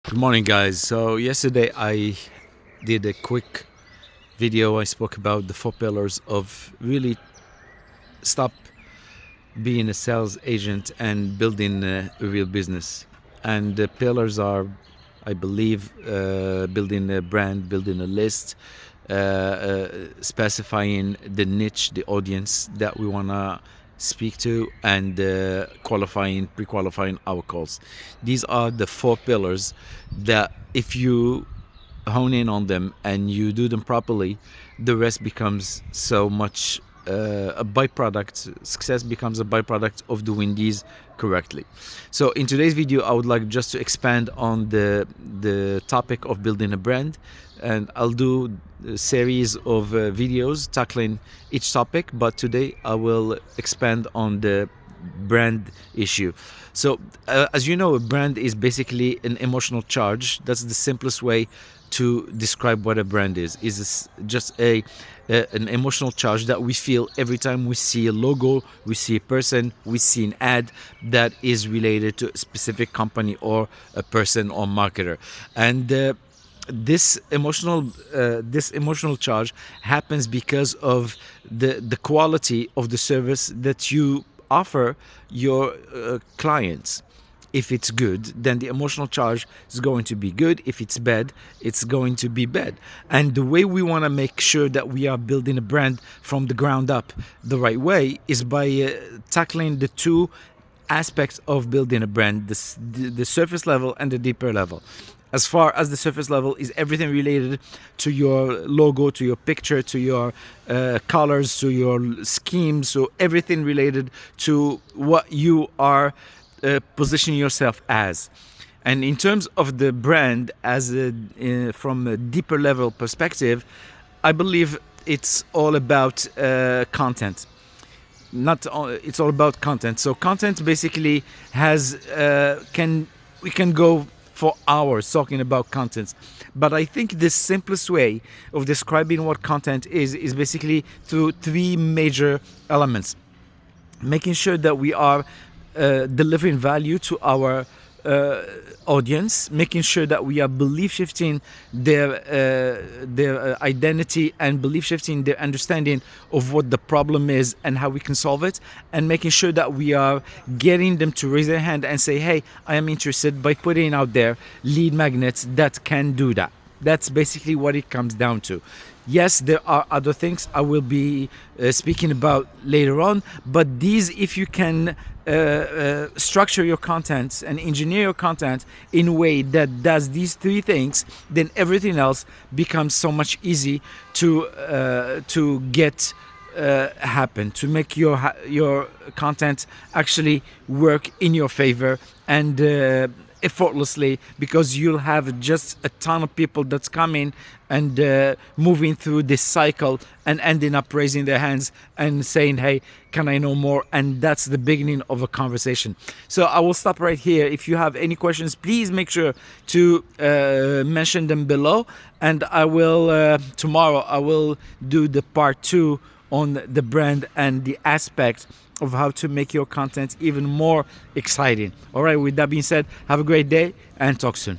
Good morning, guys. So yesterday I did a quick video. I spoke about the four pillars of really stop being a sales agent and building a real business. And the pillars are, I believe, building a brand, building a list, specifying the niche, the audience that we want to speak to, and pre-qualifying our calls. These are the four pillars that if you hone in on them and you do them properly, the rest becomes so much a byproduct. Success becomes a byproduct of doing these correctly. So in today's video, I would like just to expand on the topic of building a brand, and I'll do a series of videos tackling each topic, but today I will expand on the brand issue. So as you know, a brand is basically an emotional charge. That's the simplest way to describe what a brand is just an emotional charge that we feel every time we see a logo, we see a person, we see an ad that is related to a specific company or a person or marketer. And this emotional charge happens because of the quality of the service that you offer your clients. If it's good, then the emotional charge is going to be good. If it's bad, it's going to be bad. And the way we want to make sure that we are building a brand from the ground up the right way is by tackling the two aspects of building a brand, the surface level and the deeper level. As far as the surface level is everything related to your logo, to your picture, to your colors, to your schemes, so everything related to what you are positioning yourself as. And in terms of the brand from a deeper level perspective, I believe it's all about content. It's all about content. So content basically we can go for hours talking about content, but I think the simplest way of describing what content is basically through three major elements: making sure that we are delivering value to our audience, making sure that we are belief shifting their identity and belief shifting their understanding of what the problem is and how we can solve it, and making sure that we are getting them to raise their hand and say, hey, I am interested, by putting out there lead magnets that can do that. That's basically what it comes down to. Yes, there are other things I will be speaking about later on, but these, if you can structure your content and engineer your content in a way that does these three things, then everything else becomes so much easy to get happen, to make your content actually work in your favor and effortlessly, because you'll have just a ton of people that's coming and moving through this cycle and ending up raising their hands and saying, hey, can I know more? And that's the beginning of a conversation. So I will stop right here. If you have any questions, please make sure to mention them below, and I will tomorrow I will do the part 2 on the brand and the aspect of how to make your content even more exciting. All right, with that being said, have a great day and talk soon.